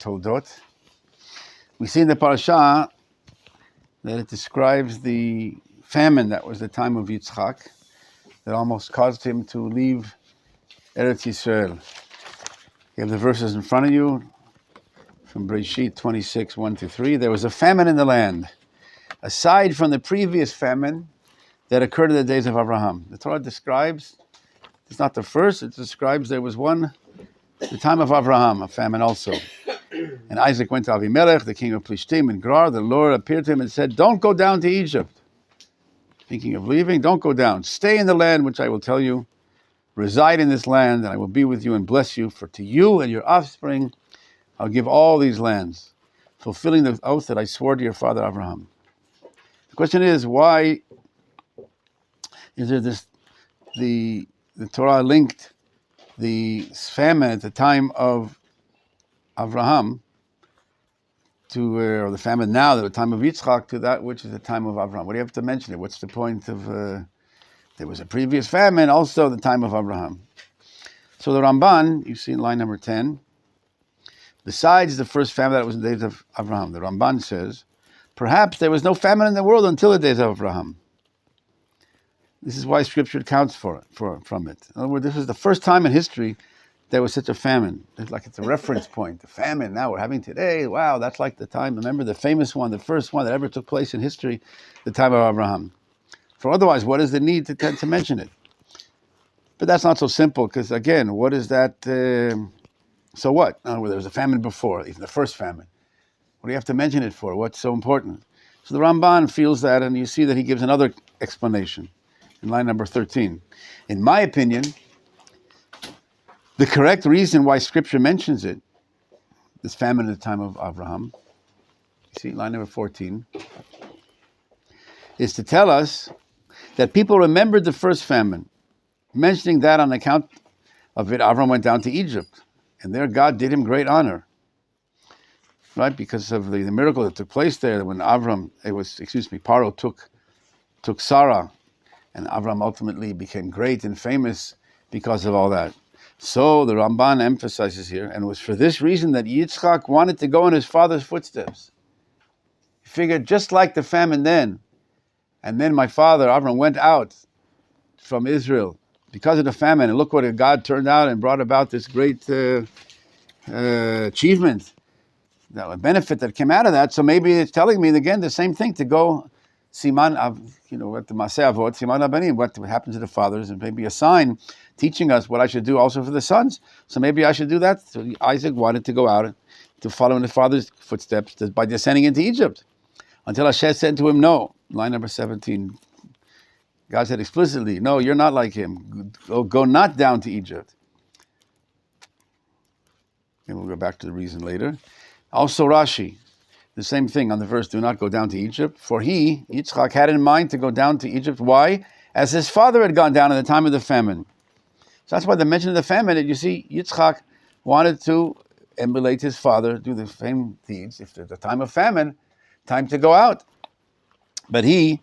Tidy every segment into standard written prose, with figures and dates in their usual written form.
Toldot. We see in the parasha that it describes the famine that was the time of Yitzchak that almost caused him to leave Eretz Yisrael. You have the verses in front of you from Breshit 26, 1-3. There was a famine in the land, aside from the previous famine that occurred in the days of Abraham. The Torah describes, it's not the first, it describes there was one, the time of Abraham, a famine also. And Isaac went to Avimelech, the king of Plishtim, in Gerar. The Lord appeared to him and said, don't go down to Egypt. Thinking of leaving, don't go down. Stay in the land which I will tell you. Reside in this land, and I will be with you and bless you. For to you and your offspring I'll give all these lands, fulfilling the oath that I swore to your father Abraham. The question is, why is there this, the Torah linked the famine at the time of Abraham to, or the famine now, at the time of Yitzchak, to that which is the time of Abraham? What do you have to mention it? What's the point of, there was a previous famine, also the time of Abraham. So the Ramban, you see in line number 10, besides the first famine that was in the days of Abraham, the Ramban says, perhaps there was no famine in the world until the days of Abraham. This is why Scripture accounts from it. In other words, this is the first time in history there was such a famine. It's like it's a reference point. The famine now we're having today, wow, that's like the time, remember the famous one, the first one that ever took place in history, the time of Abraham. For otherwise, what is the need to mention it? But that's not so simple, because again, what is that, so what? There was a famine before, even the first famine. What do you have to mention it for? What's so important? So the Ramban feels that, and you see that he gives another explanation in line number 13. In my opinion, the correct reason why Scripture mentions it, this famine at the time of Abraham, you see line number 14, is to tell us that people remembered the first famine, mentioning that on account of it, Abraham went down to Egypt, and there God did him great honor, right? Because of the miracle that took place there when Paro took Sarah, and Abraham ultimately became great and famous because of all that. So the Ramban emphasizes here, and it was for this reason that Yitzchak wanted to go in his father's footsteps. He figured, just like the famine then, and then my father, Abraham, went out from Israel because of the famine, and look what God turned out and brought about this great achievement, a benefit that came out of that. So maybe it's telling me again the same thing, to go Siman, what the Maseh Avot, Siman Abanim, what happened to the fathers, and maybe a sign teaching us what I should do also for the sons. So maybe I should do that. So Isaac wanted to go out to follow in his father's footsteps by descending into Egypt, until Hashem said to him, no. Line number 17. God said explicitly, no, you're not like him. Go not down to Egypt. And we'll go back to the reason later. Also Rashi, the same thing on the verse, do not go down to Egypt. For he, Yitzchak, had in mind to go down to Egypt. Why? As his father had gone down in the time of the famine. So that's why the mention of the famine, you see, Yitzchak wanted to emulate his father, do the same deeds. If there's a time of famine, time to go out. But he,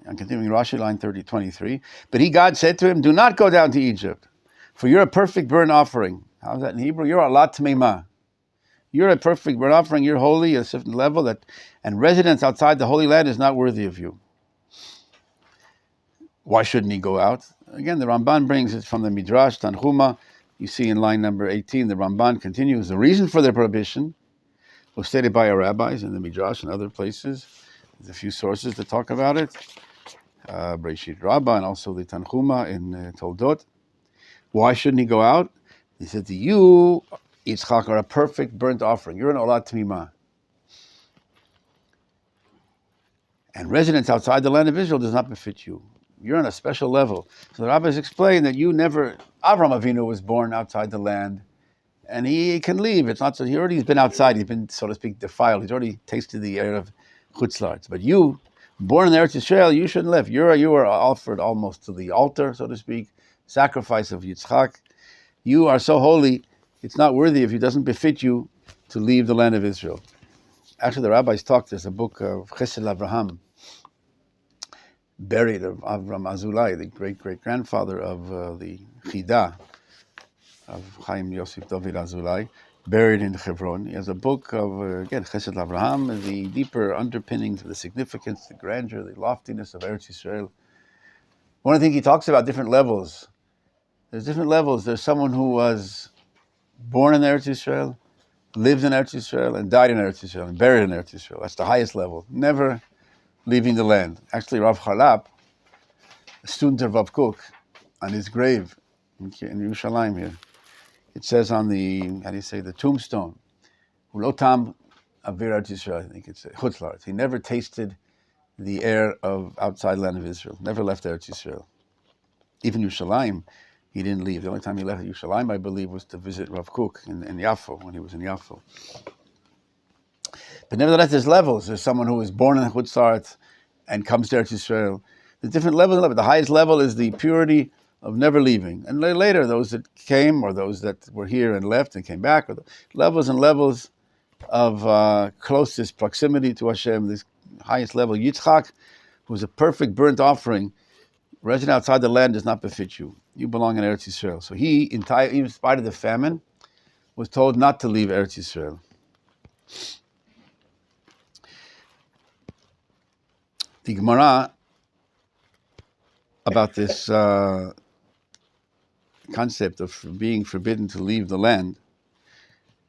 I'm continuing Rashi, line 23, but he, God said to him, do not go down to Egypt, for you're a perfect burnt offering. How's that in Hebrew? You're a lat meimah. You're a perfect burnt offering, you're holy at a certain level, and residence outside the Holy Land is not worthy of you. Why shouldn't he go out? Again, the Ramban brings it from the Midrash, Tanhuma. You see in line number 18, the Ramban continues, the reason for their prohibition was stated by our rabbis in the Midrash and other places. There's a few sources that talk about it. Breshit Rabbah and also the Tanhuma in Toldot. Why shouldn't he go out? He said to you, Yitzchak, are a perfect burnt offering. You're an olat tmimah. And residence outside the land of Israel does not befit you. You're on a special level. So the rabbis explain that Avraham Avinu was born outside the land, and he can leave. It's not so, he's been outside, he's been, so to speak, defiled. He's already tasted the air of Chutz La'aretz. But you, born in Eretz Yisrael, you shouldn't live. You are offered almost to the altar, so to speak, sacrifice of Yitzchak. You are so holy, it's not worthy of you, it doesn't befit you to leave the land of Israel. Actually, the rabbis talk, there's a book of Chesed Avraham, buried of Avram Azulai, the great-great-grandfather of the Chida, of Chaim Yosef David Azulai. buried in Hebron. He has a book of, again, Chesed Avraham, and the deeper underpinnings of the significance, the grandeur, the loftiness of Eretz Yisrael. One of the things he talks about, different levels. There's different levels. There's someone who was born in Eretz Yisrael, lived in Eretz Yisrael, and died in Eretz Yisrael, and buried in Eretz Yisrael. That's the highest level. Never leaving the land. Actually, Rav Chalap, a student of Rav Kook, on his grave in Yerushalayim here, it says on the, the tombstone, Ulotam Avir Eretz Yisrael, I think it's Chutz La'aretz. He never tasted the air of outside land of Israel. Never left Eretz Yisrael. Even Yerushalayim, he didn't leave. The only time he left Yerushalayim, I believe, was to visit Rav Kook in Yafo, when he was in Yafo. But nevertheless, there's levels. There's someone who was born in Chutz La'aretz and comes to Eretz Yisrael. There's different levels. The highest level is the purity of never leaving. And later, those that came, or those that were here and left and came back, or the levels and levels of closest proximity to Hashem, this highest level. Yitzchak, who was a perfect burnt offering, resident outside the land does not befit you. You belong in Eretz Yisrael. So he, in spite of the famine, was told not to leave Eretz Yisrael. The Gemara about this concept of being forbidden to leave the land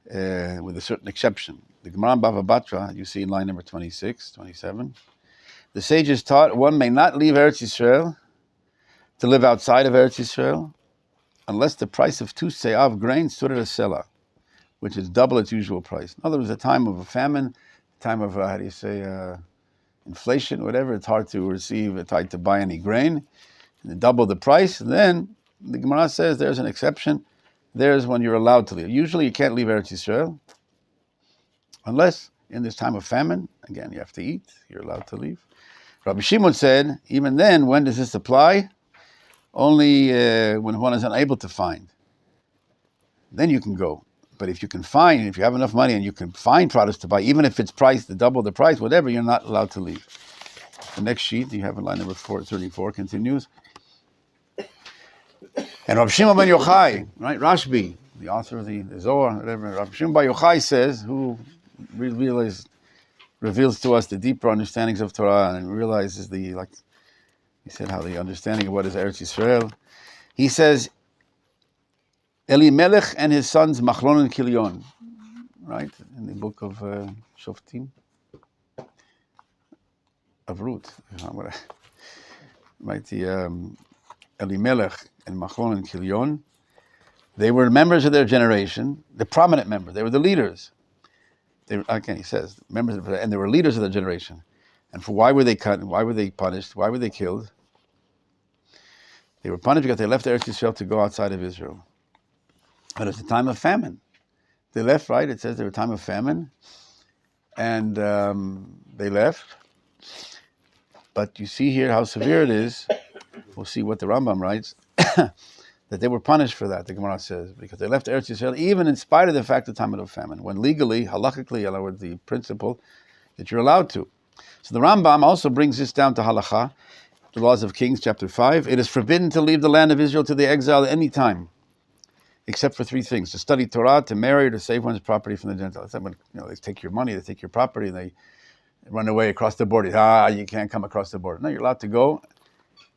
with a certain exception. The Gemara in Bava Batra, you see in line number 26, 27, the sages taught one may not leave Eretz Yisrael to live outside of Eretz Yisrael unless the price of 2 se'ah of grain stood at a selah, which is double its usual price. In other words, a time of a famine, a time of, inflation, whatever, it's hard to receive, it's hard to buy any grain, and double the price. And then the Gemara says there's an exception. There's when you're allowed to leave. Usually you can't leave Eretz Yisrael unless in this time of famine, again, you have to eat, you're allowed to leave. Rabbi Shimon said, even then, when does this apply? Only when one is unable to find. Then you can go. But if you can find, if you have enough money and you can find products to buy, even if it's priced to double the price, whatever, you're not allowed to leave. The next sheet, you have in line number 434, continues. And Rav Shimon ben Yochai, right, Rashbi, the author of the Zohar, whatever, Rav Shimon ben Yochai says, who reveals to us the deeper understandings of Torah and realizes he said how the understanding of what is Eretz Yisrael. He says, Elimelech and his sons Machlon and Kilion, right, in the book of Shoftim, of Ruth, right, the Elimelech and Machlon and Kilion, they were members of their generation, the prominent members, they were the leaders. He says, members of, and they were leaders of their generation. And for why were they cut? Why were they punished? Why were they killed? They were punished because they left Eretz Yisrael to go outside of Israel. But it's a time of famine. They left, right? It says they were a time of famine. And they left. But you see here how severe it is. We'll see what the Rambam writes. That they were punished for that, the Gemara says, because they left Eretz Yisrael, even in spite of the fact of the time of famine, when legally, halakhically, in other words, the principle that you're allowed to. So the Rambam also brings this down to halakha, the laws of Kings, chapter 5. It is forbidden to leave the land of Israel to the exile at any time, except for 3 things: to study Torah, to marry, or to save one's property from the Gentiles. When, they take your money, they take your property, and they run away across the border. You can't come across the border. No, you're allowed to go.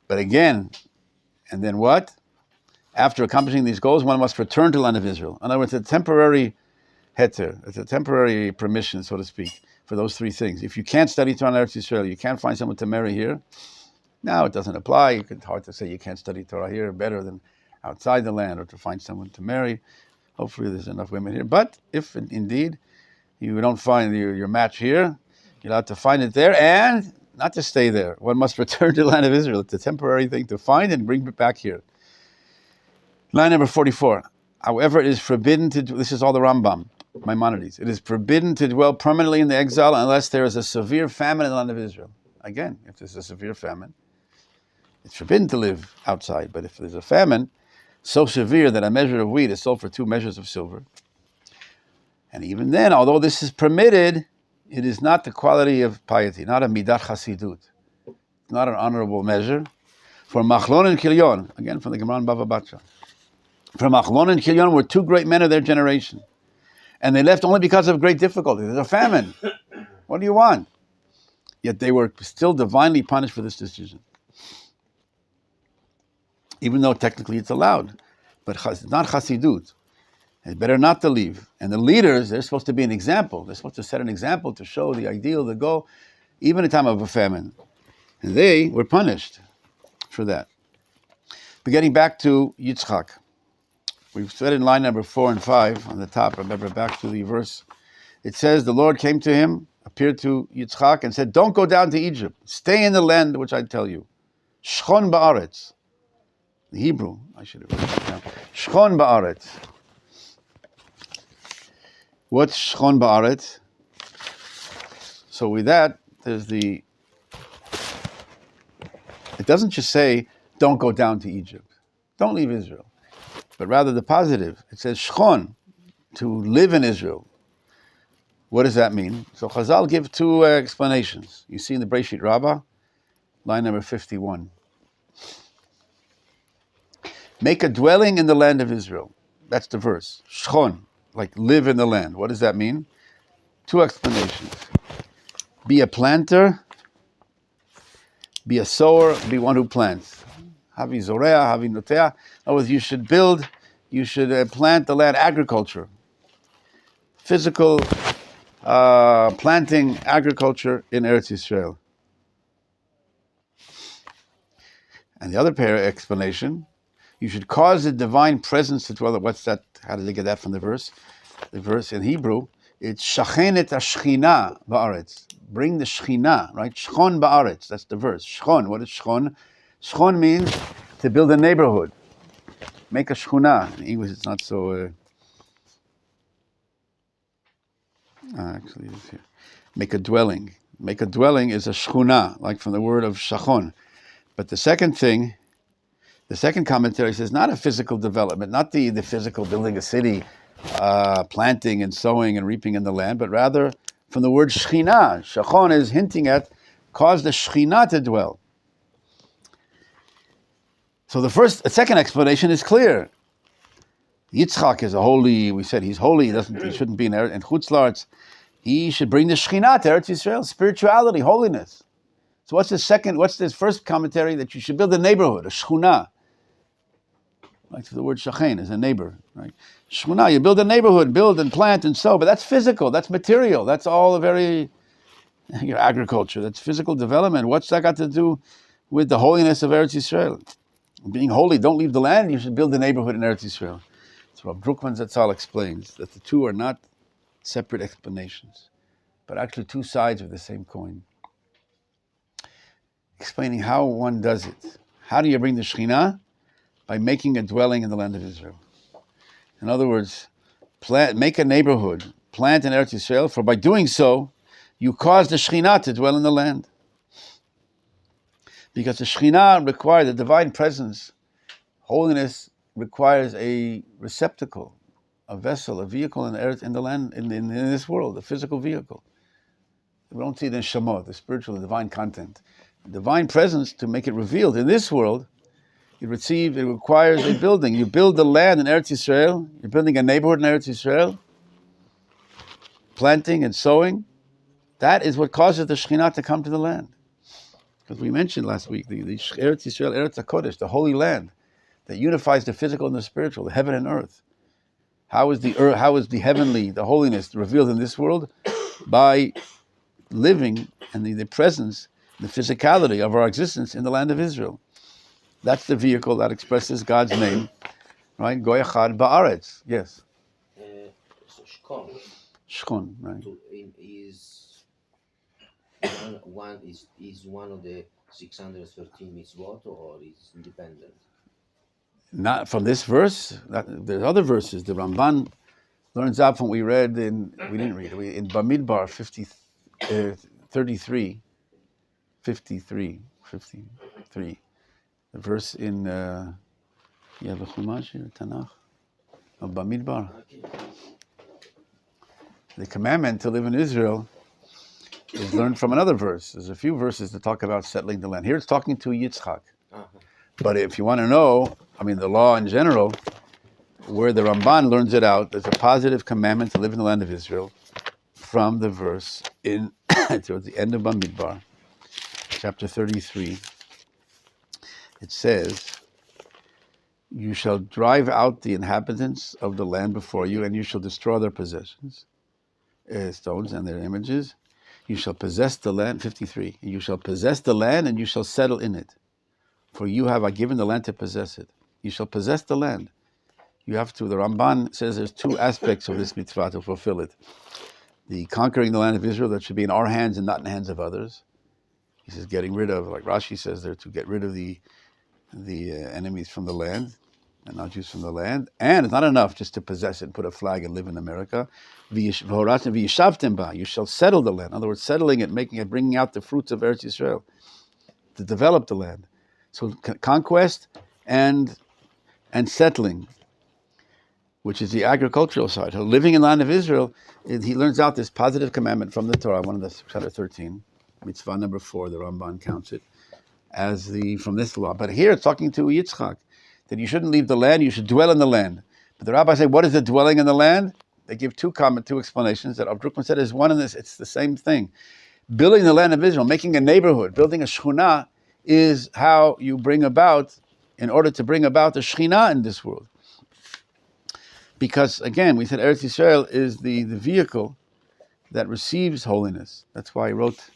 But again, and then what? After accomplishing these goals, one must return to the land of Israel. In other words, it's a temporary heter, it's a temporary permission, so to speak, for those 3 things. If you can't study Torah in Eretz Yisrael, you can't find someone to marry here, now it doesn't apply. It's hard to say you can't study Torah here better than outside the land, or to find someone to marry. Hopefully there's enough women here. But if indeed you don't find your match here, you're allowed to find it there, and not to stay there. One must return to the land of Israel. It's a temporary thing to find and bring it back here. Line number 44. However, it is forbidden to, this is all the Rambam, Maimonides. It is forbidden to dwell permanently in the exile unless there is a severe famine in the land of Israel. Again, if there's a severe famine, it's forbidden to live outside. But if there's a famine so severe that a measure of wheat is sold for 2 measures of silver, and even then, although this is permitted, it is not the quality of piety, not a midat chasidut, not an honorable measure. For Machlon and Kilion, again from the Gemara in Bava Batra, for Machlon and Kilion were 2 great men of their generation. And they left only because of great difficulty. There's a famine. What do you want? Yet they were still divinely punished for this decision. Even though technically it's allowed. But it's not Hasidut. It's better not to leave. And the leaders, they're supposed to be an example. They're supposed to set an example to show the ideal, the goal, even in time of a famine. And they were punished for that. But getting back to Yitzchak. We've said in line number 4 and 5 on the top, remember back to the verse. It says, the Lord came to him, appeared to Yitzchak and said, don't go down to Egypt. Stay in the land which I tell you. Shchon ba'aretz. The Hebrew, I should have written that down. Shchon ba'aretz. What's Shchon ba'aretz? So with that, there's it doesn't just say, don't go down to Egypt. Don't leave Israel. But rather the positive. It says Shchon, to live in Israel. What does that mean? So Chazal give two explanations. You see in the Breshit Rabbah, line number 51. Make a dwelling in the land of Israel. That's the verse. Shchon, like live in the land. What does that mean? Two explanations. Be a planter, be a sower, be one who plants. Havi zorea, havi notea. In other words, you should plant the land, agriculture. Physical planting, agriculture in Eretz Yisrael. And the other explanation, you should cause the divine presence to dwell. What's that? How did they get that from the verse? The verse in Hebrew, it's shachenet hashchina ba'aretz. Bring the shechina, right? Shchon ba'aretz. That's the verse. Shchon. What is shchon? Shchon means to build a neighborhood. Make a shchuna. In English, it's not so... actually, it's here. Make a dwelling. Make a dwelling is a shchuna, like from the word of shachon. But the second thing, the second commentary says not a physical development, not the physical building a city, planting and sowing and reaping in the land, but rather from the word shechina. Shachon is hinting at cause the shechina to dwell. So the second explanation is clear. Yitzchak is a holy, we said he's holy, he shouldn't be in Chutz La'aretz. He should bring the Shekhinah to Eretz Yisrael, spirituality, holiness. So what's this first commentary? That you should build a neighborhood, a Shechunah. Like the word Shachen is a neighbor, right? Shechunah, you build a neighborhood, build and plant and sow, but that's physical, that's material, that's all a very, agriculture, that's physical development. What's that got to do with the holiness of Eretz Yisrael? Being holy, don't leave the land, you should build a neighborhood in Eretz Yisrael. So Rav Druckmann Zatzal explains that the two are not separate explanations, but actually two sides of the same coin. Explaining how one does it. How do you bring the Shekhinah? By making a dwelling in the land of Israel. In other words, make a neighborhood, plant in Eretz Yisrael, for by doing so, you cause the Shekhinah to dwell in the land. Because the Shekhinah requires, the divine presence, holiness requires a receptacle, a vessel, a vehicle in the land, in this world, a physical vehicle. We don't see the Neshama, the spiritual, the divine content. The divine presence, to make it revealed in this world, it requires a building. You build the land in Eretz Yisrael, you're building a neighborhood in Eretz Yisrael, planting and sowing. That is what causes the Shekhinah to come to the land. Because we mentioned last week, the Eretz Yisrael, Eretz HaKodesh, the holy land, that unifies the physical and the spiritual, the heaven and earth. How is the heavenly, the holiness revealed in this world? By living and the presence, the physicality of our existence in the land of Israel. That's the vehicle that expresses God's name, right? Goy Echad Ba'aretz. Yes. Shchon. Shchon, right? Is one of the 613 mitzvot, or is independent? Not from this verse. There's other verses. The Ramban learns out from we didn't read it. In Bamidbar 33. The verse in you have a Chumash here, Tanakh of Bamidbar. The commandment to live in Israel is learned from another verse. There's a few verses that talk about settling the land. Here it's talking to Yitzchak. But if you want to know, the law in general, where the Ramban learns it out, there's a positive commandment to live in the land of Israel from the verse in towards the end of Bamidbar, chapter 33. It says, you shall drive out the inhabitants of the land before you, and you shall destroy their possessions, stones and their images. You shall possess the land, 53. You shall possess the land, and you shall settle in it. For you have I given the land to possess it. You shall possess the land. You have to, the Ramban says there's two aspects of this mitzvah to fulfill it. The conquering the land of Israel, that should be in our hands and not in the hands of others. He says getting rid of, like Rashi says there, to get rid of the enemies from the land, and not Jews from the land. And it's not enough just to possess it and put a flag and live in America. You shall settle the land. In other words, settling it, making it, bringing out the fruits of Eretz Yisrael, to develop the land. So conquest and settling, which is the agricultural side. So living in the land of Israel, he learns out this positive commandment from the Torah, one of the 613, mitzvah number 4, the Ramban counts it as from this law. But here it's talking to Yitzchak, that you shouldn't leave the land, you should dwell in the land. But the rabbis say, what is the dwelling in the land? They give two explanations that Rav Druckmann said is one in this, it's the same thing. Building the land of Israel, making a neighborhood, building a shechunah, is how you bring about, in order to bring about the Shekhinah in this world. Because again, we said Eretz Yisrael is the vehicle that receives holiness. That's why I wrote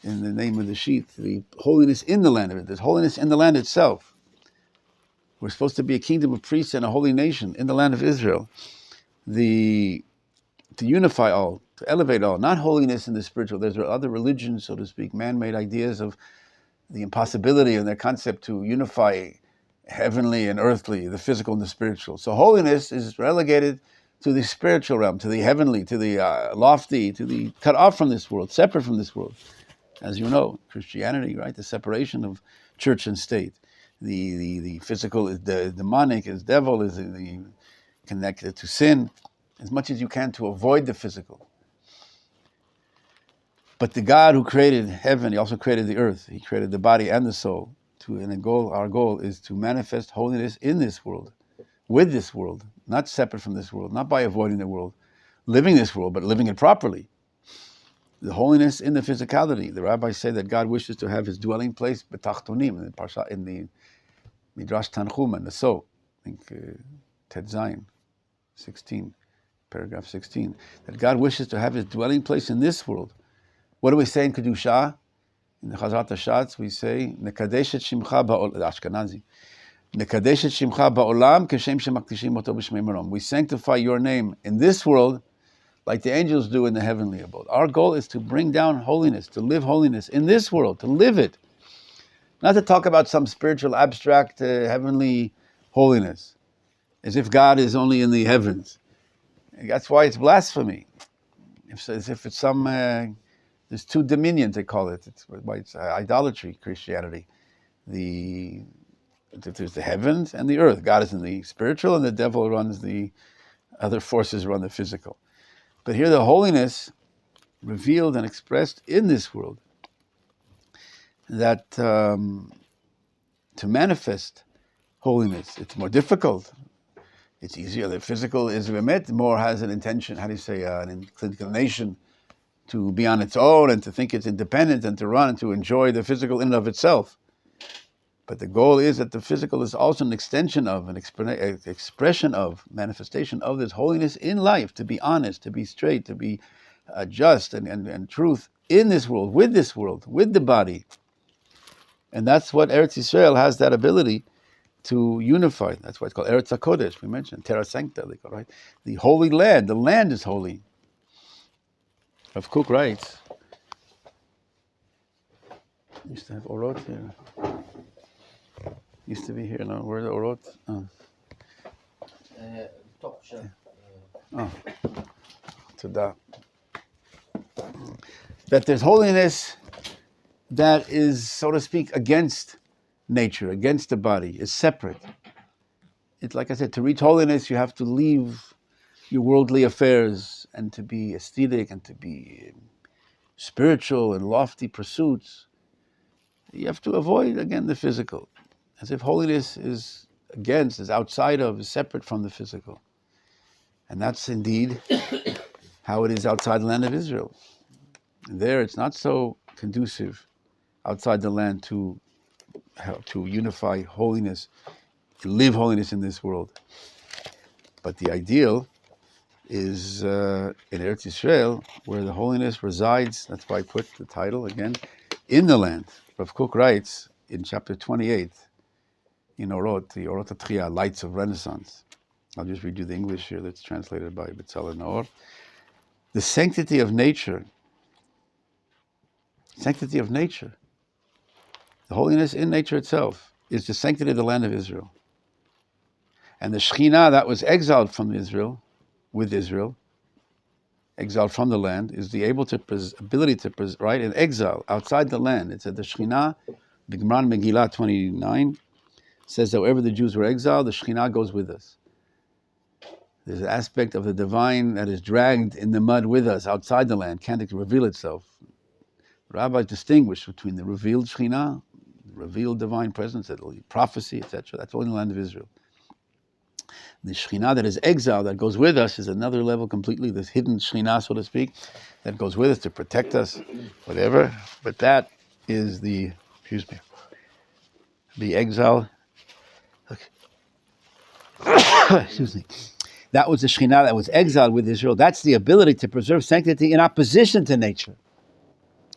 in the name of the sheet, the holiness in the land of it. There's holiness in the land itself. We're supposed to be a kingdom of priests and a holy nation in the land of Israel. To unify all, to elevate all, not holiness in the spiritual. There's other religions, so to speak, man-made ideas of the impossibility in their concept to unify heavenly and earthly, the physical and the spiritual. So holiness is relegated to the spiritual realm, to the heavenly, to the lofty, to the cut off from this world, separate from this world. As you know, Christianity, right? The separation of church and state. The physical is the demonic, is devil, is connected to sin, as much as you can to avoid the physical. But the God who created heaven, he also created the earth. He created the body and the soul. Our goal is to manifest holiness in this world, with this world, not separate from this world, not by avoiding the world, living this world, but living it properly. The holiness in the physicality. The rabbis say that God wishes to have his dwelling place betachtonim, in the Midrash Tanchuma, the So, I think Tet Zayin, 16, paragraph 16, that God wishes to have his dwelling place in this world. What do we say in Kedusha? In the Chazrat Hashatz, we say, Nekadesh et Shimcha ba'olam, Ashkenazi. Nekadesh et Shimcha ba'olam, keshem shemakdishim oto b'shmei marom. We sanctify your name in this world like the angels do in the heavenly abode. Our goal is to bring down holiness, to live holiness in this world, to live it. Not to talk about some spiritual, abstract, heavenly holiness, as if God is only in the heavens. And that's why it's blasphemy. As if it's some, there's two dominions, they call it. It's idolatry, Christianity. There's the heavens and the earth. God is in the spiritual, and the devil runs the other forces run the physical. But here the holiness revealed and expressed in this world, that to manifest holiness, it's more difficult. It's easier. The physical is more has an intention, an inclination to be on its own and to think it's independent and to run and to enjoy the physical in and of itself. But the goal is that the physical is also an extension of, an expression of, manifestation of this holiness in life, to be honest, to be straight, to be just and truth in this world, with the body. And that's what Eretz Yisrael has, that ability to unify. That's why it's called Eretz HaKodesh, we mentioned, Terra Sancta, they call it, right? The holy land, the land is holy. Rav Kook writes, used to have Orot here. Used to be here, no? Where are the Orot? Oh. Top shelf. That there's holiness that is, so to speak, against nature, against the body, is separate. It's like I said, to reach holiness, you have to leave your worldly affairs and to be aesthetic and to be spiritual and lofty pursuits. You have to avoid, again, the physical. As if holiness is against, is outside of, is separate from the physical. And that's indeed how it is outside the land of Israel. There, it's not so conducive outside the land to unify holiness, to live holiness in this world. But the ideal is in Eretz Yisrael, where the holiness resides. That's why I put the title again, in the land. Rav Kook writes in chapter 28 in Orot, the Orot HaTchiyah, Lights of Renaissance. I'll just read you the English here that's translated by Betzalel Naor. The sanctity of nature, the holiness in nature itself, is the sanctity of the land of Israel. And the Shekhinah that was exiled from Israel, with Israel, exiled from the land, is the ability to right, in exile, outside the land. It's at the Shekhinah, the Gemara Megillah 29, says that wherever the Jews were exiled, the Shekhinah goes with us. There's an aspect of the divine that is dragged in the mud with us, outside the land, can't reveal itself. The rabbis distinguish between the revealed Shekhinah, the revealed divine presence, prophecy, etc. That's only in the land of Israel. The Shekhinah that is exiled, that goes with us, is another level completely, this hidden Shekhinah, so to speak, that goes with us to protect us, whatever. But that is the exile. Okay. Excuse me. That was the Shekhinah that was exiled with Israel. That's the ability to preserve sanctity in opposition to nature.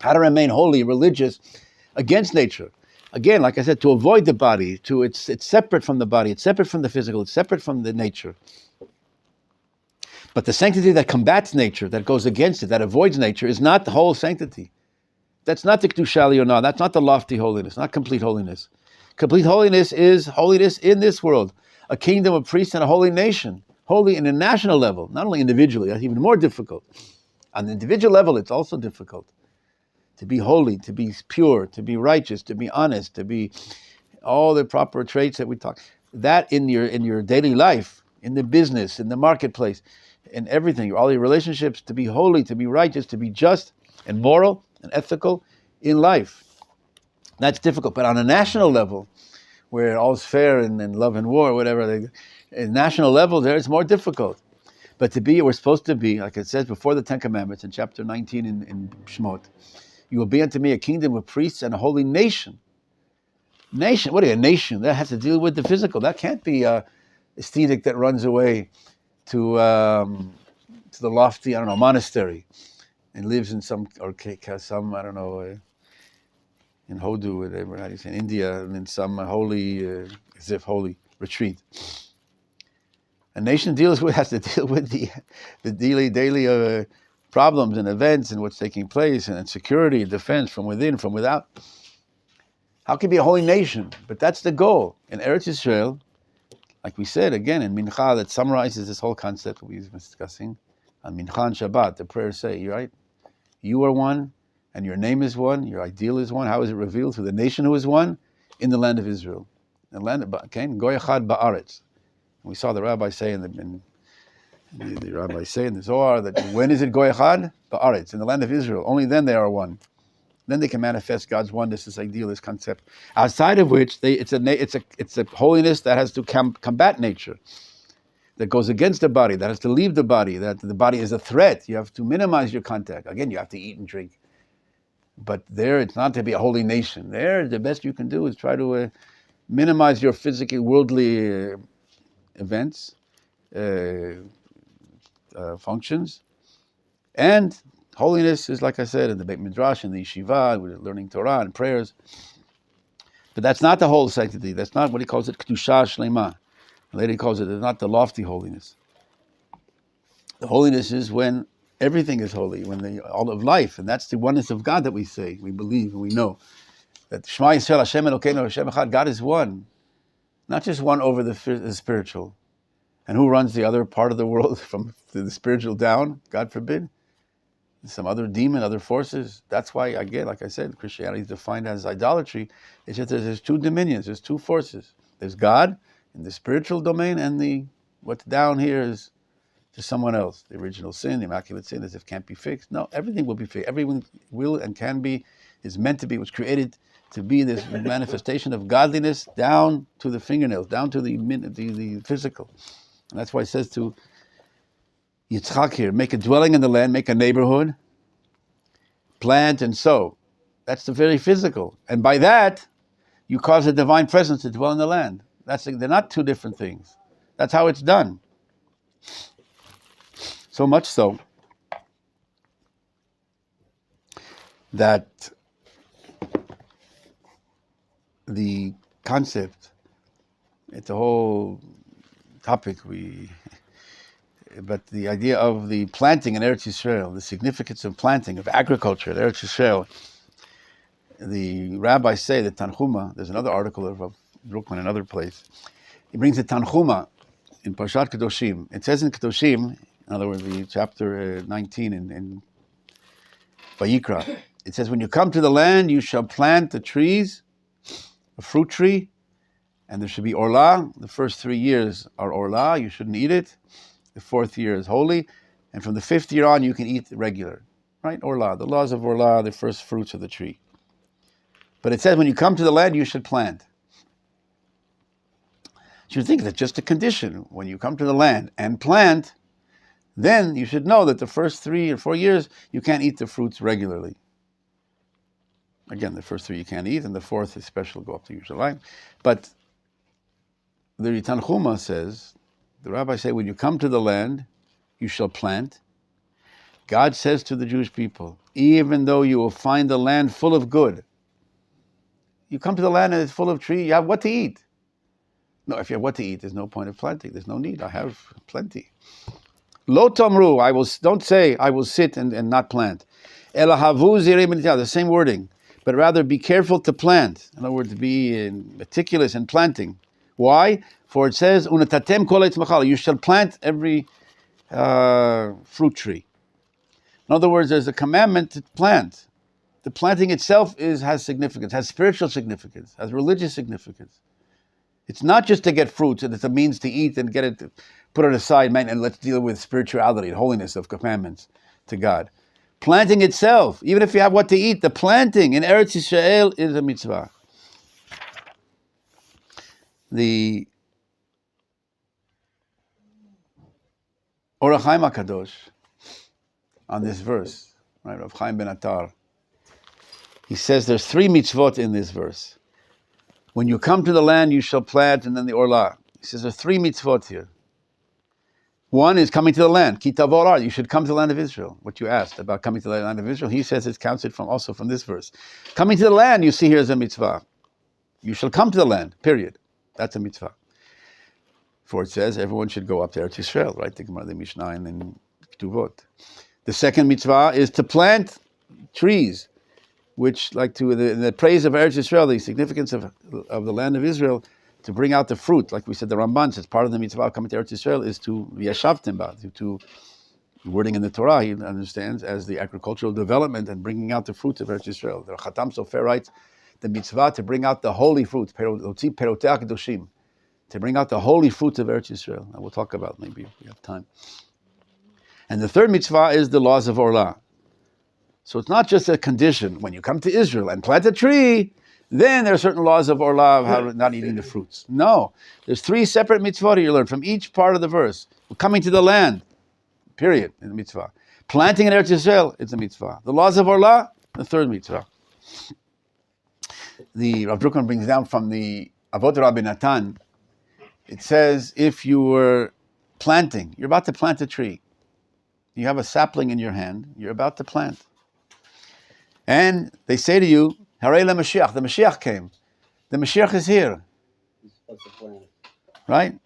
How to remain holy, religious, against nature. Again, like I said, to avoid the body, it's separate from the body, it's separate from the physical, it's separate from the nature. But the sanctity that combats nature, that goes against it, that avoids nature, is not the whole sanctity. That's not the Kedusha Elionah, that's not the lofty holiness, not complete holiness. Complete holiness is holiness in this world, a kingdom of priests and a holy nation, holy in a national level, not only individually, that's even more difficult. On the individual level, it's also difficult. To be holy, to be pure, to be righteous, to be honest, to be all the proper traits that we talk. That in your daily life, in the business, in the marketplace, in everything, all your relationships, to be holy, to be righteous, to be just and moral and ethical in life. That's difficult. But on a national level, where all's fair in love and war, whatever, at national level there, it's more difficult. But we're supposed to be, like it says before the Ten Commandments in chapter 19 in Shemot, you will be unto me a kingdom of priests and a holy nation. Nation? What are you, a nation? That has to deal with the physical. That can't be a aesthetic that runs away to the lofty, monastery and lives in some, I don't know, in Hodu, whatever, how do you say, in India, and in some holy, as if holy retreat. A nation has to deal with the daily problems and events and what's taking place, and security and defense from within, from without. How can it be a holy nation? But that's the goal. In Eretz Yisrael, like we said again in Mincha, that summarizes this whole concept that we've been discussing. On Mincha and Shabbat, the prayers say, you're right, you are one, and your name is one, your ideal is one. How is it revealed? Through the nation who is one in the land of Israel. The land of Goy Echad Ba'aretz. We saw the rabbi say the rabbis say in the Zohar that when is it Goy Echad? Ba'aretz, in the land of Israel. Only then they are one. Then they can manifest God's oneness, this ideal, this concept. Outside of which, it's a holiness that has to combat nature, that goes against the body, that has to leave the body, that the body is a threat. You have to minimize your contact. Again, you have to eat and drink. But there, it's not to be a holy nation. There, the best you can do is try to minimize your physical, worldly events, functions. And holiness is, like I said, in the Beit Midrash, in the Yeshiva, we're learning Torah and prayers. But that's not the whole sanctity. That's not what he calls it, Kedusha Shlema. The lady calls it, it's not the lofty holiness. The holiness is when everything is holy, when all of life, and that's the oneness of God that we say, we believe, and we know. That Shema Yisrael, Hashem Elokeinu, Hashem Echad, God is one. Not just one over the spiritual. And who runs the other part of the world from the spiritual down? God forbid. Some other demon, other forces. That's why, again, like I said, Christianity is defined as idolatry. It's just there's two dominions, there's two forces. There's God in the spiritual domain, and what's down here is to someone else. The original sin, the immaculate sin, as if can't be fixed. No, everything will be fixed. Everything will and can be, is meant to be, was created to be this manifestation of godliness down to the fingernails, down to the physical. And that's why it says to Yitzchak here, make a dwelling in the land, make a neighborhood, plant and sow. That's the very physical. And by that, you cause a divine presence to dwell in the land. They're not two different things. That's how it's done. So much so that the concept, it's a whole topic, but the idea of the planting in Eretz Yisrael, the significance of planting, of agriculture in Eretz Yisrael, the rabbis say that Tanchuma, there's another article of Druckmann, another place, he brings the Tanchuma in Parshat Kedoshim. It says in Kedoshim, in other words, the chapter 19 in Vayikra, it says, when you come to the land, you shall plant the trees, a fruit tree, and there should be orlah. The first 3 years are orlah, you shouldn't eat it. The 4th year is holy, and from the 5th year on, you can eat regular, right? Orlah, the laws of orlah, the first fruits of the tree. But it says, when you come to the land, you should plant. You should think that's just a condition. When you come to the land and plant, then you should know that the first 3 or 4 years, you can't eat the fruits regularly. Again, the first 3 you can't eat, and the 4th is special, go up to Yerushalayim. But the Tanchuma says, the rabbis say, when you come to the land, you shall plant. God says to the Jewish people, even though you will find the land full of good, you come to the land and it's full of trees, you have what to eat. No, if you have what to eat, there's no point of planting. There's no need. I have plenty. Lo tomru, don't say, I will sit and not plant. Elahavu zirei b'nitiyah, the same wording, but rather be careful to plant. In other words, be meticulous in planting. Why? For it says, unatatem kol eitz machal, you shall plant every fruit tree. In other words, there's a commandment to plant. The planting itself has significance, has spiritual significance, has religious significance. It's not just to get fruits, and it's a means to eat and get it, put it aside, man, and let's deal with spirituality and holiness of commandments to God. Planting itself, even if you have what to eat, the planting in Eretz Yisrael is a mitzvah. The Orach Chaim HaKadosh, on this verse, right, Rav Chaim ben Attar, he says there's 3 mitzvot in this verse. When you come to the land, you shall plant, and then the orlah. He says there's 3 mitzvot here. One is coming to the land. Ki tavor, you should come to the land of Israel. What you asked about coming to the land of Israel, he says it's counted also from this verse. Coming to the land, you see here is a mitzvah. You shall come to the land, period. That's a mitzvah. For it says everyone should go up there to Israel, right? The Gemara, the Mishnah, and then Ketuvot. The second mitzvah is to plant trees, which, like to the praise of Eretz Yisrael, the significance of the land of Israel, to bring out the fruit. Like we said, the Ramban says part of the mitzvah coming to Eretz Yisrael is to yashavtim ba, to wording in the Torah, he understands, as the agricultural development and bringing out the fruits of Eretz Yisrael. The Chatam Sofer writes, the mitzvah to bring out the holy fruits, to bring out the holy fruits of Eretz Yisrael. And we'll talk about maybe if we have time. And the third mitzvah is the laws of Orlah. So it's not just a condition. When you come to Israel and plant a tree, then there are certain laws of Orlah of how not eating the fruits. No. There's 3 separate mitzvot you learn from each part of the verse. We're coming to the land, period, in the mitzvah. Planting in Eretz Yisrael, it's a mitzvah. The laws of Orlah, the third mitzvah. The Rav Druckmann brings down from the Avot Rabbi Natan, it says if you were planting, you're about to plant a tree. You have a sapling in your hand, you're about to plant. And they say to you, Harei Mashiach, the Mashiach came. The Mashiach is here. Right?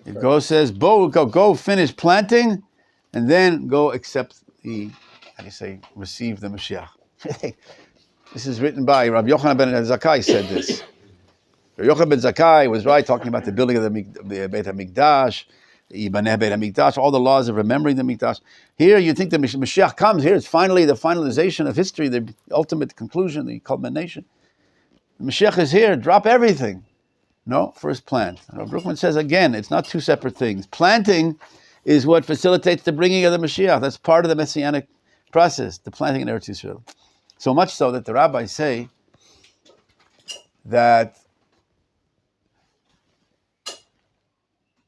It goes, says, go finish planting, and then go accept receive the Mashiach. This is written by Rabbi Yochanan ben Zakkai said this. Rabbi Yochanan ben Zakkai was right, talking about the building of the Beit HaMikdash, Yibaneh Beit HaMikdash, all the laws of remembering the Mikdash. Here you think the Mashiach comes, here it's finally the finalization of history, the ultimate conclusion, the culmination. The Mashiach is here, drop everything. No, first plant. Rabbi Druckmann says again, it's not 2 separate things. Planting is what facilitates the bringing of the Mashiach. That's part of the Messianic process, the planting in Eretz Yisrael. So much so that the rabbis say that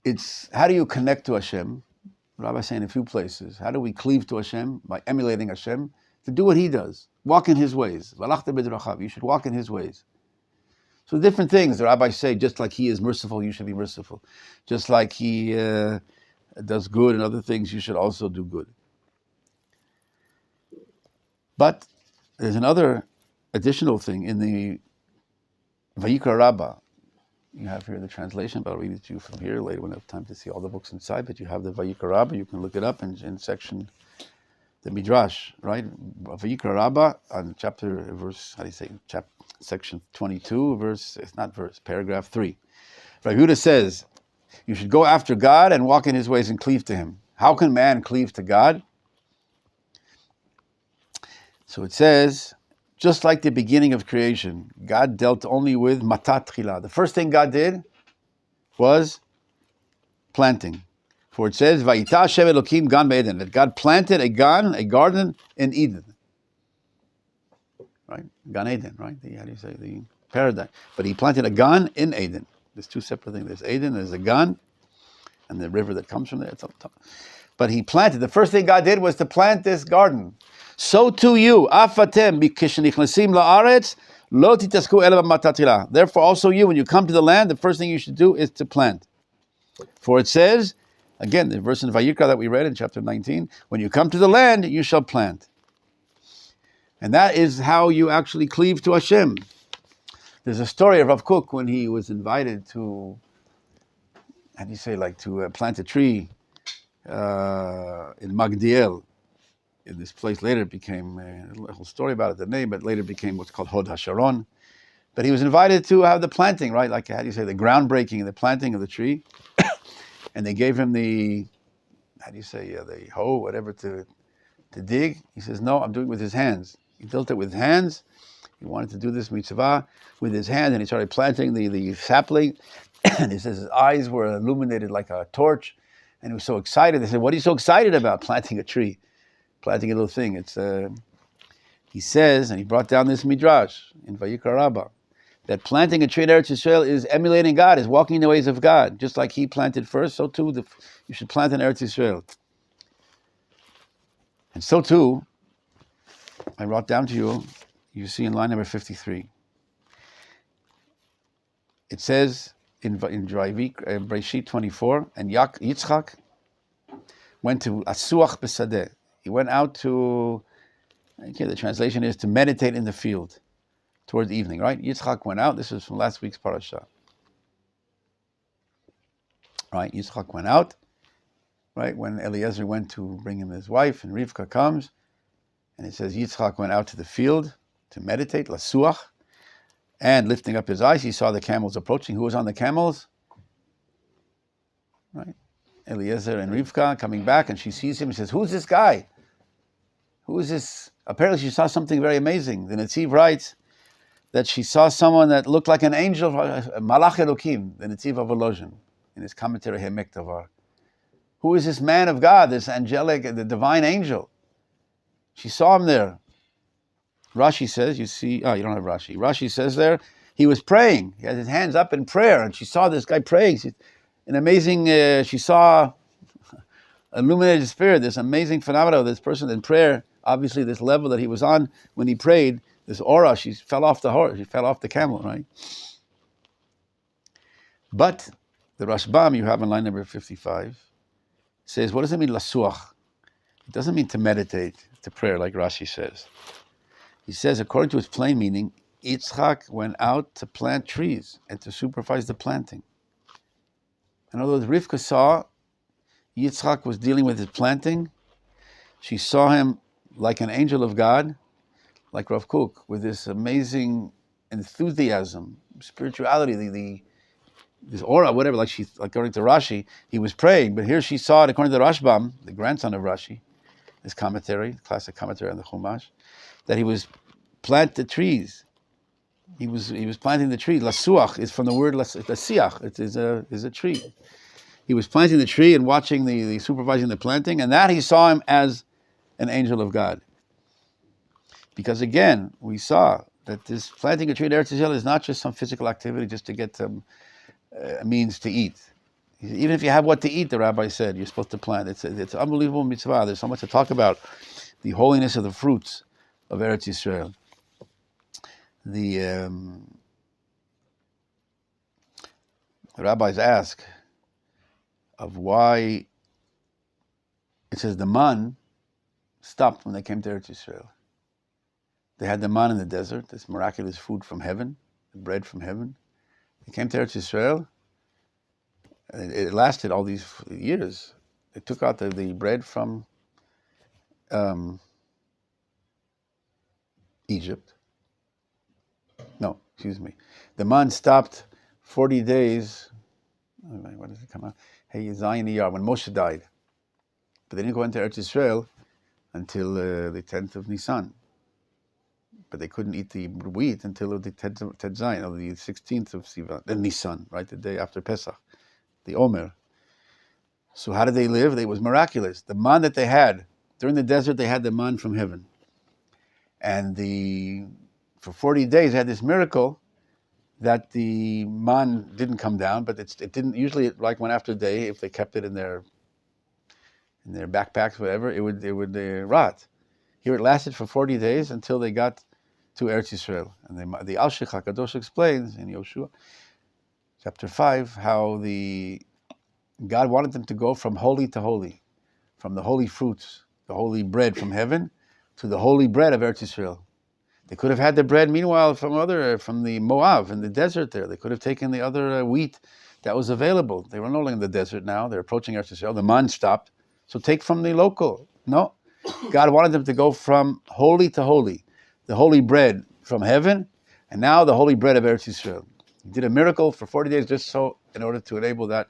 it's, how do you connect to Hashem? Rabbi saying in a few places, how do we cleave to Hashem? By emulating Hashem, to do what He does. Walk in His ways. You should walk in His ways. So different things. The rabbis say, just like He is merciful, you should be merciful. Just like He does good and other things, you should also do good. But there's another additional thing in the Vayikra Rabbah. You have here the translation, but I'll read it to you from here. Later, when I have time to see all the books inside, but you have the Vayikra Rabbah. You can look it up in section, the Midrash, right? Vayikra Rabbah on section 22, paragraph 3. Rabbi Yehuda says, you should go after God and walk in His ways and cleave to Him. How can man cleave to God? So it says, just like the beginning of creation, God dealt only with matat tchila. The first thing God did was planting. For it says, Vayita Hashem Elokim gan be'Eden, that God planted a garden in Eden. Right? Gan Eden, right? The paradise. But He planted a gan in Eden. There's two separate things. There's Eden, there's a gan, and the river that comes from there. It's up top. But He planted. The first thing God did was to plant this garden. So too you, afatem b'kishenichnasim la'aretz lo titasku ela b'matat. Therefore, also you, when you come to the land, the first thing you should do is to plant. For it says, again, the verse in Vayikra that we read in chapter 19, when you come to the land, you shall plant. And that is how you actually cleave to Hashem. There's a story of Rav Kook when he was invited to, how do you say, to plant a tree in Magdiel. In this place, later it became a whole story about it, the name, but later became what's called Hod HaSharon. But he was invited to have the planting, right? Like, how do you say, the groundbreaking, the planting of the tree. And they gave him the hoe, whatever, to dig. He says, no, I'm doing it with his hands. He built it with his hands. He wanted to do this mitzvah with his hands, and he started planting the sapling. And he says his eyes were illuminated like a torch. And he was so excited. They said, what are you so excited about, planting a tree? Planting a little thing. It's he says, and he brought down this midrash in Vayikra Rabbah, that planting a tree in Eretz Yisrael is emulating God, is walking in the ways of God. Just like He planted first, so too you should plant in Eretz Yisrael. And so too, I brought down to you, you see in line number 53. It says in Breshit 24, and Yitzchak went to Asuach B'Sadeh. He went out to, okay, the translation is to meditate in the field towards evening, right? Yitzchak went out. This is from last week's parasha. Right? Yitzchak went out, right? When Eliezer went to bring him his wife, and Rivka comes, and it says Yitzchak went out to the field to meditate, lasuach, and lifting up his eyes, he saw the camels approaching. Who was on the camels? Right? Eliezer and Rivka coming back, and she sees him and says, who's this guy? Who is this? Apparently she saw something very amazing. The Netziv writes that she saw someone that looked like an angel, Malach Elokim, the Netziv of Volozhin, in his commentary Hemek Davar. Who is this man of God, this angelic, the divine angel? She saw him there. Rashi says, you don't have Rashi. Rashi says there, he was praying. He had his hands up in prayer, and she saw this guy praying. An amazing, she saw illuminated spirit, this amazing phenomenon of this person in prayer. Obviously, this level that he was on when he prayed, this aura, she fell off the horse, she fell off the camel, right? But the Rashbam you have in line number 55 says, what does it mean, lasuach? It doesn't mean to meditate, to prayer, like Rashi says. He says, according to its plain meaning, Yitzchak went out to plant trees and to supervise the planting. In other words, Rivka saw Yitzchak was dealing with his planting. She saw him like an angel of God, like Rav Kook, with this amazing enthusiasm, spirituality, this aura, whatever, like according to Rashi, he was praying, but here she saw it according to Rashbam, the grandson of Rashi, his commentary, classic commentary on the Chumash, that he was plant the trees. He was planting the tree. Lasuach is from the word lasiach. It is a tree. He was planting the tree and watching the supervising the planting, and that he saw him as an angel of God. Because again, we saw that this planting a tree in Eretz Yisrael is not just some physical activity just to get some means to eat. Even if you have what to eat, the rabbi said, you're supposed to plant. It's an unbelievable mitzvah. There's so much to talk about. The holiness of the fruits of Eretz Yisrael. The rabbis ask of why it says the man stopped when they came to Eretz Yisrael. They had the man in the desert, this miraculous food from heaven, the bread from heaven. They came to Eretz Yisrael. It lasted all these years. They took out the bread from Egypt. No, excuse me. The man stopped 40 days. What does it come out? Hey, Zion Iyar, when Moshe died. But they didn't go into Eretz Yisrael until the 10th of Nisan. But they couldn't eat the wheat until the 10th Zion, or the 16th of Sivan, Nisan, right, the day after Pesach, the Omer. So how did they live? It was miraculous. The man that they had, during the desert, they had the man from heaven. And for 40 days, they had this miracle that the man didn't come down, but it didn't, usually like one after a day, if they kept it in their backpacks, whatever, it would rot. Here it lasted for 40 days until they got to Eretz Yisrael. And the Al-Sheikh HaKadosh explains in Yoshua, chapter 5, how God wanted them to go from holy to holy, from the holy fruits, the holy bread from heaven, to the holy bread of Eretz Yisrael. They could have had the bread, meanwhile, from the Moab, in the desert there. They could have taken the other wheat that was available. They were no longer in the desert now. They're approaching Eretz Yisrael. The man stopped. So take from the local. No. God wanted them to go from holy to holy. The holy bread from heaven, and now the holy bread of Eretz Yisrael. He did a miracle for 40 days just so in order to enable that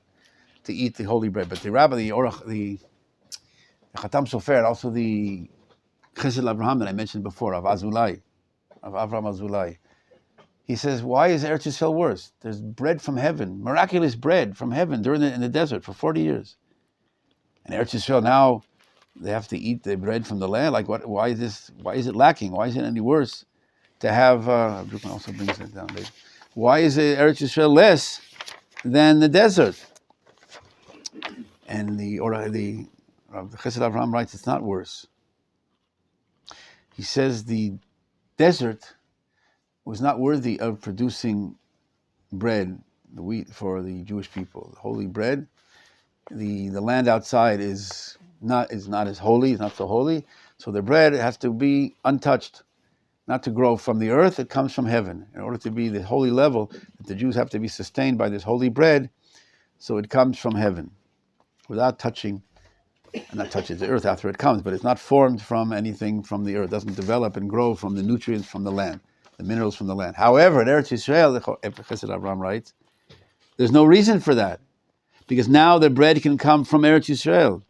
to eat the holy bread. But the rabbi, the Chatam Sofer, and also the Chesed Abraham that I mentioned before, of Avram Azulai, he says, why is Eretz Yisrael worse? There's bread from heaven, miraculous bread from heaven in the desert for 40 years. And Eretz Yisrael now, they have to eat the bread from the land. Like what? Why is it lacking? Why is it any worse to have? Abdulkan also brings that down later. Why is Eretz Yisrael less than the desert? And the Chesed Avraham writes it's not worse. He says the desert was not worthy of producing bread, the wheat for the Jewish people. The holy bread. The land outside is not as holy, it's not so holy. So the bread has to be untouched, not to grow from the earth, it comes from heaven. In order to be the holy level, that the Jews have to be sustained by this holy bread, so it comes from heaven, without touching, not touches the earth after it comes, but it's not formed from anything from the earth, it doesn't develop and grow from the nutrients from the land, the minerals from the land. However, in Eretz Yisrael, the Chesed Avraham writes, there's no reason for that, because now the bread can come from Eretz Yisrael.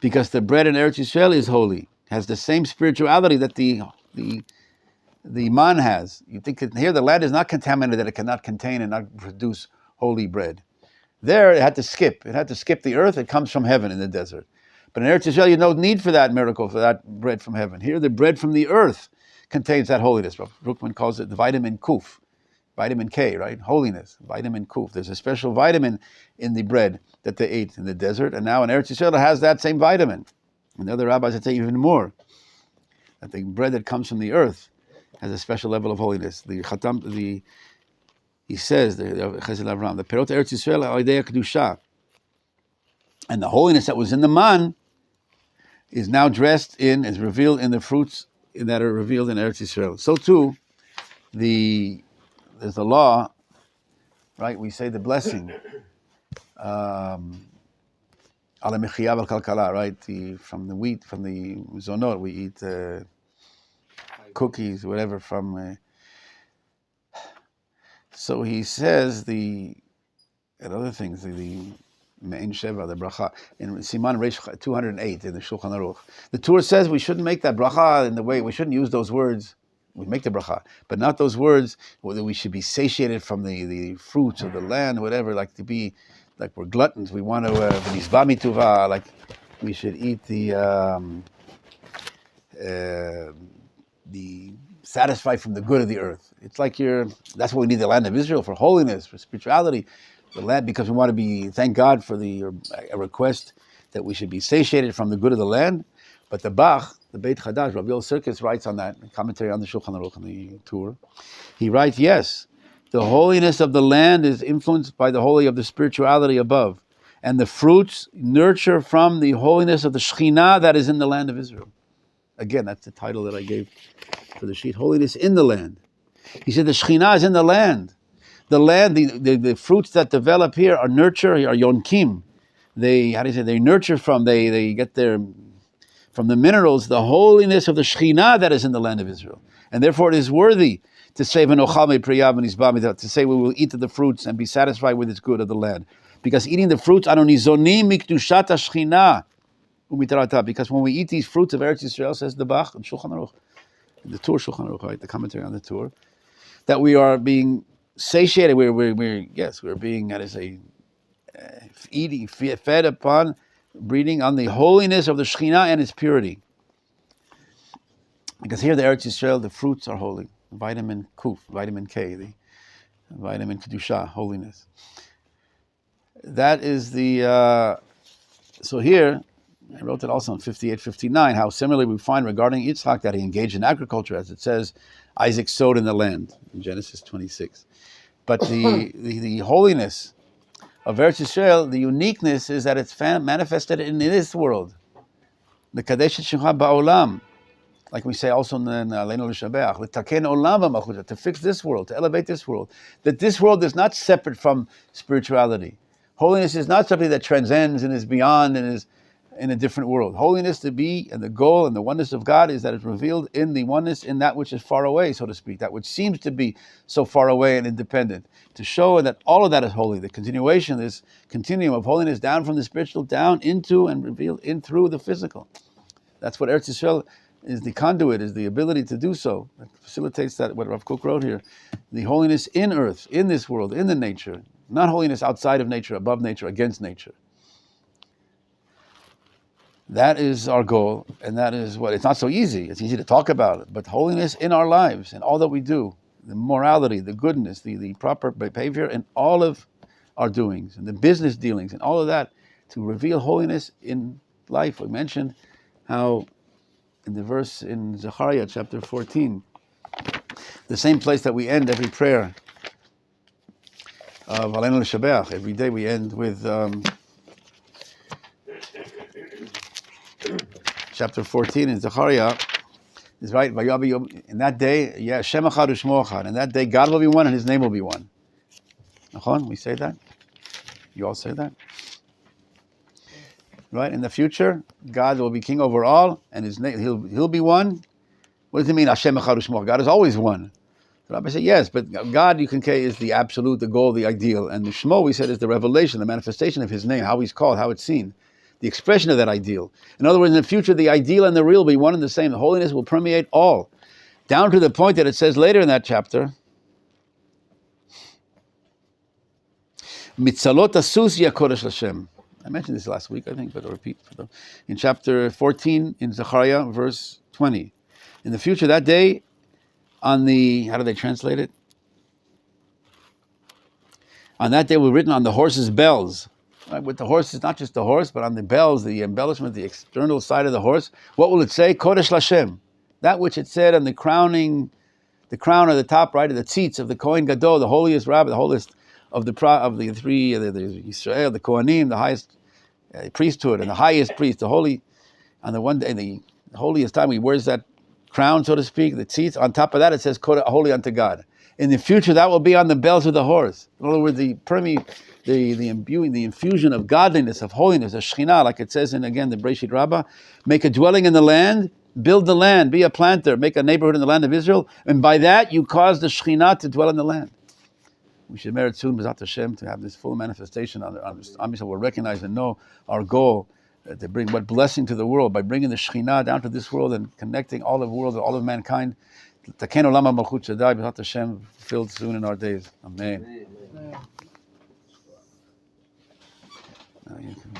Because the bread in Eretz Yisrael is holy, has the same spirituality that the man has. You think that here the land is not contaminated, that it cannot contain and not produce holy bread. There it had to skip. It had to skip the earth. It comes from heaven in the desert. But in Eretz Yisrael, you have no need for that miracle, for that bread from heaven. Here the bread from the earth contains that holiness. Brookman calls it the vitamin Kuf. Vitamin K, right? Holiness, vitamin Kuf. There's a special vitamin in the bread that they ate in the desert, and now in Eretz Yisrael it has that same vitamin. And the other rabbis would say even more, that the bread that comes from the earth has a special level of holiness. He says, the Chesed Avraham, the Perot Eretz Yisrael al-Yedei Kedusha, and the holiness that was in the man is now is revealed in the fruits that are revealed in Eretz Yisrael. So too, there's a law, right? We say the blessing, ala mechiya vel kalkala, right? From the wheat, from the zonot, we eat cookies, whatever from. So he says and other things, the Me'in Sheva, the bracha, in Siman Reish 208 in the Shulchan Aruch. The Torah says we shouldn't make that bracha in the way, we shouldn't use those words. We make the bracha, but not those words, whether we should be satiated from the fruits of the land, whatever, like to be, like we're gluttons, we want to, like we should eat the satisfied from the good of the earth. It's like that's what we need the land of Israel for holiness, for spirituality. The land, because we want to thank God for a request that we should be satiated from the good of the land. But the Bach, the Beit Chadash, Rabbi Yoel Sirkis writes on that, commentary on the Shulchan Aruch on the tour. He writes, yes, the holiness of the land is influenced by the holy of the spirituality above. And the fruits nurture from the holiness of the Shekhinah that is in the land of Israel. Again, that's the title that I gave for the sheet, holiness in the land. He said the Shekhinah is in the land. The land, the fruits that develop here are yonkim. They nurture from, they get from the minerals, the holiness of the Shekhinah that is in the land of Israel. And therefore it is worthy to say, to say we will eat of the fruits and be satisfied with its good of the land. Because eating the fruits, because when we eat these fruits of Eretz Yisrael, says the Bach, and Shulchan Aruch, the Tur Shulchan Aruch, right, the commentary on the Tur, that we are being satiated, we're being, eating, fed upon, breeding on the holiness of the Shekhinah and its purity. Because here the Eretz Yisrael, the fruits are holy. Vitamin Kuf, vitamin K, the vitamin Kedusha, holiness. That is so here, I wrote it also in 58, 59, how similarly we find regarding Yitzchak that he engaged in agriculture, as it says, Isaac sowed in the land, in Genesis 26. But the holiness of Eretz Yisrael, the uniqueness is that it's manifested in this world. The Kadesh Shemcha Ba'olam, like we say also in Aleinu L'Shabeach, L'taken Olam V'Malchut, to fix this world, to elevate this world. That this world is not separate from spirituality. Holiness is not something that transcends and is beyond and is in a different world. Holiness to be, and the goal and the oneness of God is that it's revealed in the oneness in that which is far away, so to speak, that which seems to be so far away and independent. To show that all of that is holy, the continuation, this continuum of holiness down from the spiritual, down into and revealed in through the physical. That's what Eretz Yisrael is, the conduit, is the ability to do so. It facilitates that, what Rav Kook wrote here, the holiness in earth, in this world, in the nature, not holiness outside of nature, above nature, against nature. That is our goal, and that is what, it's not so easy. It's easy to talk about it, but holiness in our lives, in all that we do, the morality, the goodness, the proper behavior in all of our doings, and the business dealings, and all of that, to reveal holiness in life. We mentioned how in the verse in Zechariah chapter 14, the same place that we end every prayer of Aleinu L'Shabeach, every day we end with chapter 14 in Zechariah, is right, in that day, Shem Echad U'Shmo Echad, in that day God will be one and His name will be one. Nachon, we say that? You all say that? Right, in the future, God will be king over all, and His name, He'll be one. What does it mean, Hashem Echad U'Shmo? God is always one. The Rabbi said, yes, but God, you can say, is the absolute, the goal, the ideal. And the Shmo, we said, is the revelation, the manifestation of His name, how He's called, how it's seen, the expression of that ideal. In other words, in the future, the ideal and the real will be one and the same. The holiness will permeate all, down to the point that it says later in that chapter, Mitzalot asus yakodesh Hashem. I mentioned this last week, I think, but I'll repeat. In chapter 14, in Zechariah, verse 20. In the future, that day, on the, how do they translate it? On that day, we're written on the horse's bells. Right? With the horse, it's not just the horse, but on the bells, the embellishment, the external side of the horse. What will it say? Kodesh Lashem. That which it said on the crown of the top right of the tzitz of the Kohen Gadol, the holiest rabbi, the holiest of the three, the Israel, the Kohanim, the highest priesthood, and the highest priest, the holy, on the one day, the holiest time, he wears that crown, so to speak, the tzitz. On top of that, it says holy unto God. In the future, that will be on the bells of the horse. In other words, the imbuing, the infusion of godliness, of holiness, of Shekhinah, like it says in, again, the Breshit Rabbah, make a dwelling in the land, build the land, be a planter, make a neighborhood in the land of Israel, and by that you cause the Shekhinah to dwell in the land. We should merit soon, B'ezrat Hashem, to have this full manifestation on this. Am will recognize and know our goal, to bring what blessing to the world by bringing the Shekhinah down to this world and connecting all of the world and all of mankind. Taken Olam HaMalchut Shaddai, B'ezrat Hashem, fulfilled soon in our days. Amen. Amen. Now you can